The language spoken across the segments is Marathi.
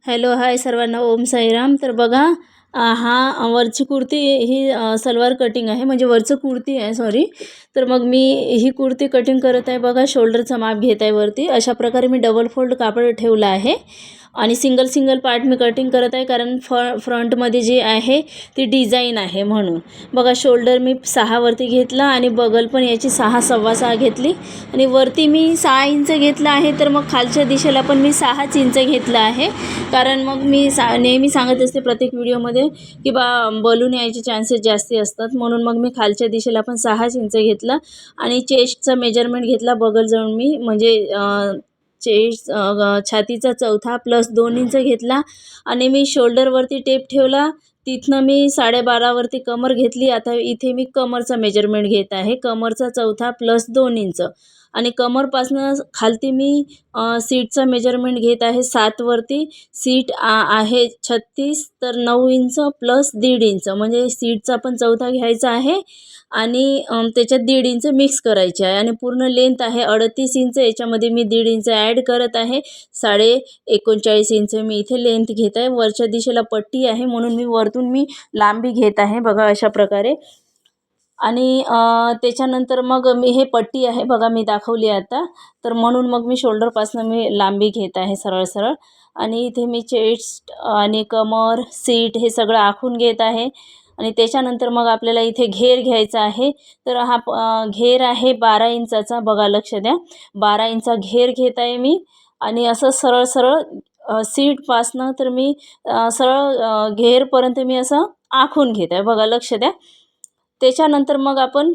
हॅलो हाय सर्वांना, ओम साईराम. तर बघा, हा वरची कुर्ती ही सलवार कटिंग आहे, म्हणजे वरचं कुर्ती आहे सॉरी. तर मग मी ही कुर्ती कटिंग करत आहे. बघा, शोल्डरचा माप घेत आहे वरती. अशा प्रकारे मी डबल फोल्ड कापड ठेवलं आहे आणि सिंगल सिंगल पार्ट मी कटिंग करत आहे, कारण फ्रंटमध्ये जी आहे ती डिझाईन आहे म्हणून. बघा, शोल्डर मी 6 वरती घेतला आणि बगल पण याची 6 सव्वा 6 घेतली आणि वरती मी 6 इंच घेतलं आहे. तर मग खालच्या दिशेला पण मी 6 इंच घेतलं आहे, कारण मग मी नेहमी सांगत असते प्रत्येक व्हिडिओमध्ये की बलून यायचे चान्सेस जास्ती असतात, म्हणून मग मी खालच्या दिशेला पण 6 इंच घेतला आणि चेस्टचा मेजरमेंट घेतला बगल जाऊन मी, म्हणजे चेस्ट छातीचा चौथा प्लस 2 इंच घेतला आणि मी शोल्डरवरती टेप ठेवला. तिथनं मी 12.5 वरती कमर घेतली. आता इथे मी कमरचा मेजरमेंट घेत आहे. कमरचा चौथा प्लस 2 इंच आणि कमरपासनं खालती मी सीटचा मेजरमेंट घेत आहे 7 वरती. सीट आहे 36, तर 9 इंच प्लस 1.5 इंच, म्हणजे सीटचा पण चौथा घ्यायचा आहे आणि त्याच्यात 1.5 इंच मिक्स करायचे आहे आणि पूर्ण लेंथ आहे 38 इंच. याच्यामध्ये मी 1.5 इंच ॲड करत आहे. 39.5 इंच मी इथे लेंथ घेत आहे. वरच्या दिशेला पट्टी आहे म्हणून मी वरतून लांबी घेत आहे, बघा अशा प्रकारे. आणि त्याच्यानंतर मग मी हे पट्टी आहे बघा, मी दाखवली आता. तर म्हणून मग मी शोल्डरपासून मी लांबी घेत आहे सरळ सरळ आणि इथे मी चेस्ट आणि कमर सीट हे सगळं आखून घेत आहे. आणि त्याच्यानंतर मग आपल्याला इथे घेर घ्यायचा आहे. तर हा घेर आहे 12 इंचाचा, बघा लक्ष द्या. 12 इंचा घेर घेत आहे मी आणि असं सरळ सरळ सीटपासनं तर मी सरळ घेरपर्यंत मी असं आखून घेत आहे, बघा लक्ष द्या. त्याच्यानंतर मग आपण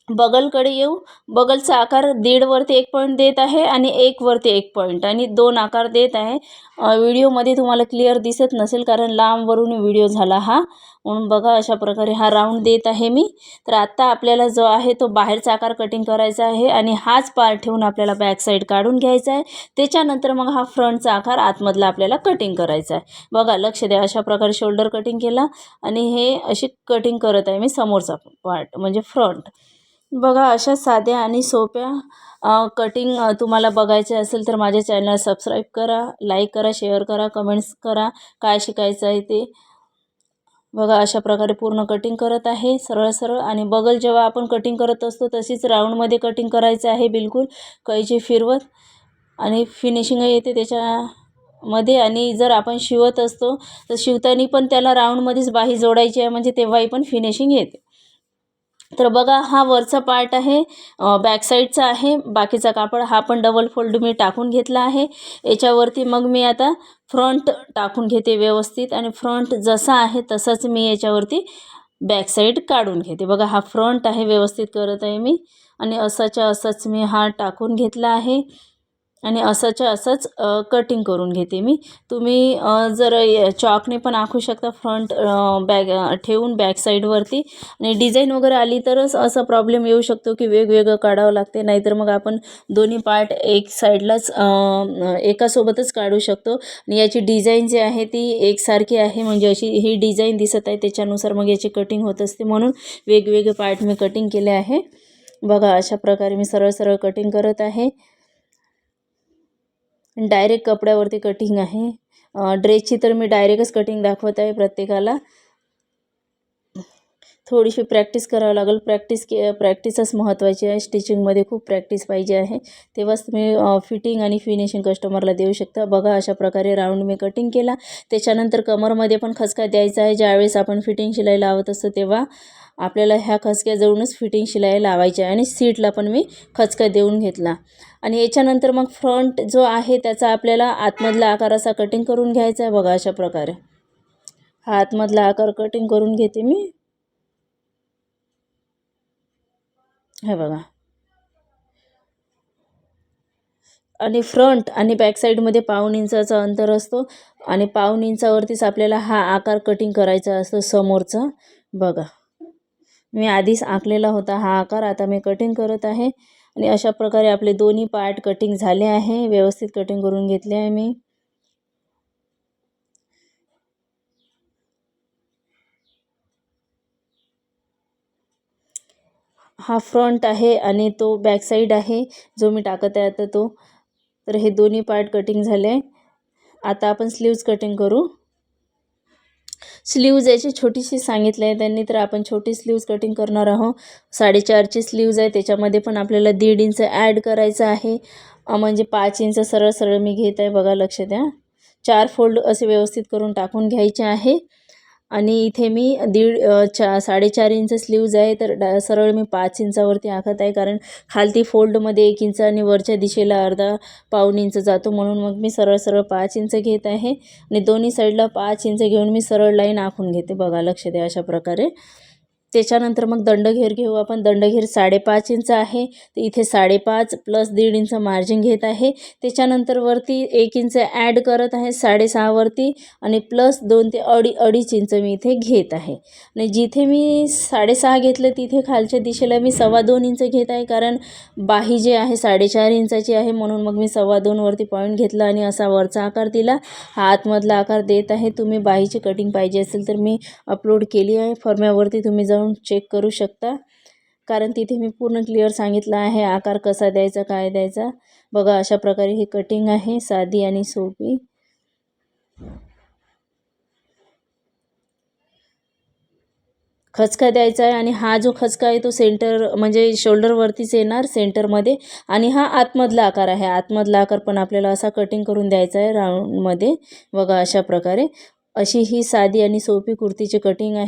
बगलकडे येऊ. बगलचा आकार 1.5 वरती 1 पॉईंट देत आहे आणि 1 वरती 1 पॉईंट आणि 2 आकार देत आहे. व्हिडिओमध्ये तुम्हाला क्लिअर दिसत नसेल कारण लांबवरून व्हिडिओ झाला हा, म्हणून बघा अशा प्रकारे हा राऊंड देत आहे मी. तर आत्ता आपल्याला जो आहे तो बाहेरचा आकार कटिंग करायचा आहे आणि हाच पार्ट ठेवून आपल्याला बॅक साईड काढून घ्यायचा आहे. त्याच्यानंतर मग हा फ्रंटचा आकार आतमधला आपल्याला कटिंग करायचा आहे, बघा लक्ष द्या. अशा प्रकारे शोल्डर कटिंग केला आणि हे अशी कटिंग करत आहे मी समोरचा पार्ट, म्हणजे फ्रंट. बघा, अशा साध्या आणि सोप्या कटिंग तुम्हाला बघायचे असेल तर माझ्या चॅनल सबस्क्राईब करा, लाईक करा, शेअर करा, कमेंट्स करा काय शिकायचं आहे ते. बघा, अशा प्रकारे पूर्ण कटिंग करत आहे सरळ सरळ. आणि बगल जेव्हा आपण कटिंग करत असतो तशीच राऊंडमध्ये कटिंग करायचं आहे, बिलकुल कैची फिरवत, आणि फिनिशिंग येते त्याच्यामध्ये. आणि जर आपण शिवत असतो तर शिवताना पण त्याला राऊंडमध्येच बाही जोडायची आहे, म्हणजे तेव्हाही पण फिनिशिंग येते. तर बघा, हा वरचा पार्ट आहे, बॅक साईडचा आहे. बाकीचा कापड हा पण डबल फोल्ड मी टाकून घेतला आहे. याच्यावरती मग मी आता फ्रंट टाकून घेते व्यवस्थित आणि फ्रंट जसा आहे तसाच मी याच्यावरती बॅक साईड काढून घेते. बघा, हा फ्रंट आहे, व्यवस्थित करत आहे मी आणि असाच्या असाच मी हा टाकून घेतला आहे आणि असंच्या असंच कटिंग करून घेते मी. तुम्ही जर चॉकने पण आखू शकता फ्रंट ठेवून बॅक साईडवरती. आणि डिझाईन वगैरे आली तरच असा प्रॉब्लेम येऊ शकतो की वेगवेगळं काढावं लागते, नाहीतर मग आपण दोन्ही पार्ट एक साईडलाच एकासोबतच काढू शकतो. आणि याची डिझाईन जी आहे ती एकसारखी आहे, म्हणजे अशी ही डिझाईन दिसत आहे त्याच्यानुसार मग याची कटिंग होत असते, म्हणून वेगवेगळे पार्ट मी कटिंग केले आहे. बघा, अशा प्रकारे मी सरळ सरळ कटिंग करत आहे. डायरेक्ट कपड्यावरती कटिंग आहे. ड्रेसची तर मी डायरेक्टच कटिंग दाखवत आहे प्रत्येकाला. थोडीशी प्रॅक्टिस करावं लागेल. प्रॅक्टिसच महत्त्वाची आहे. स्टिचिंगमध्ये खूप प्रॅक्टिस पाहिजे आहे, तेव्हाच तुम्ही फिटिंग आणि फिनिशिंग कस्टमरला देऊ शकता. बघा, अशा प्रकारे राऊंड मी कटिंग केला. त्याच्यानंतर कमरमध्ये पण खचका द्यायचा आहे. ज्यावेळेस आपण फिटिंग शिलाई लावत असतो तेव्हा आपल्याला ह्या खचक्याजवळूनच फिटिंग शिलाई लावायची आहे आणि सीटला पण मी खचका देऊन घेतला. आणि याच्यानंतर मग फ्रंट जो आहे त्याचा आपल्याला आतमधला आकार असा कटिंग करून घ्यायचा आहे. बघा, अशा प्रकारे हा आतमधला आकार कटिंग करून घेते मी. हे बघा, आणि फ्रंट आणि बॅक साईडमध्ये 1.5 इंचाचा अंतर असतो आणि 1.5 इंचावरतीच आपल्याला हा आकार कटिंग करायचा असतो समोरचा. बघा, मी आधीच आखलेला होता हा आकार, आता मी कटिंग करत आहे. आणि अशा प्रकारे आपले दोन्ही पार्ट कटिंग झाले आहे, व्यवस्थित कटिंग करून घेतले आहे मी. हा फ्रंट आहे आणि तो बॅक साईड आहे जो मी टाकत आहे आता तो. तर हे दोन्ही पार्ट कटिंग झाले. आता आपण स्लीव्ज कटिंग करू. स्लीव्ज याची छोटीशी सांगितलं आहे त्यांनी, तर आपण छोटी स्लीव्ज कटिंग करणार आहोत. 4.5ची स्लीव्ज आहे, त्याच्यामध्ये पण आपल्याला 1.5 इंच ॲड करायचं आहे. म्हणजे 5 इंच सरळ सरळ मी घेत आहे, बघा लक्ष द्या. 4 फोल्ड असे व्यवस्थित करून टाकून घ्यायचे आहे. आणि इथे मी 4.5 इंच स्लीव्ज आहे, तर सरळ मी 5 इंचावरती आखत आहे, कारण खालती फोल्डमध्ये 1 इंच आणि वरच्या दिशेला अर्धा पाऊण इंच जातो, म्हणून मग मी सरळ सरळ 5 इंच घेत आहे. आणि दोन्ही साईडला 5 इंच घेऊन मी सरळ लाईन आखून घेते, बघा लक्ष द्या अशा प्रकारे. त्याच्यानंतर मग दंडघेर घेऊ आपण. दंडघेर 5.5 इंच आहे, तर इथे 5.5 प्लस 1.5 इंच मार्जिन घेत आहे. त्याच्यानंतर वरती 1 इंच ॲड करत आहे 6.5 वरती, आणि प्लस 2 ते अडीच इंच मी इथे घेत आहे. आणि जिथे मी 6.5 घेतलं तिथे खालच्या दिशेला मी 2.25 इंच घेत आहे, कारण बाही जे आहे 4.5 इंचाची आहे, म्हणून मग मी 2.25 वरती पॉईंट घेतला आणि असा वरचा आकार दिला. हा आतमधला आकार देत आहे. तुम्ही बाहीची कटिंग पाहिजे असेल तर मी अपलोड केली आहे फॉर्म्यावरती, तुम्ही जाऊन चेक करू शकता, कारण तिथे मी पूर्ण क्लिअर सांगितलं आहे आकार कसा द्यायचा, काय द्यायचा. बघा अशा प्रकारे ही कटिंग आहे, साधी आणि सोपी. खचका द्यायचा आहे, आणि हा जो खचका आहे तो सेंटर म्हणजे शोल्डरवरतीच येणार सेंटरमध्ये. आणि हा आतमधला आकार आहे, आतमधला आकार पण आपल्याला असा कटिंग करून द्यायचा आहे राऊंडमध्ये. बघा अशा प्रकारे अशी ही साधी आणि सोपी कुर्तीची कटिंग आहे.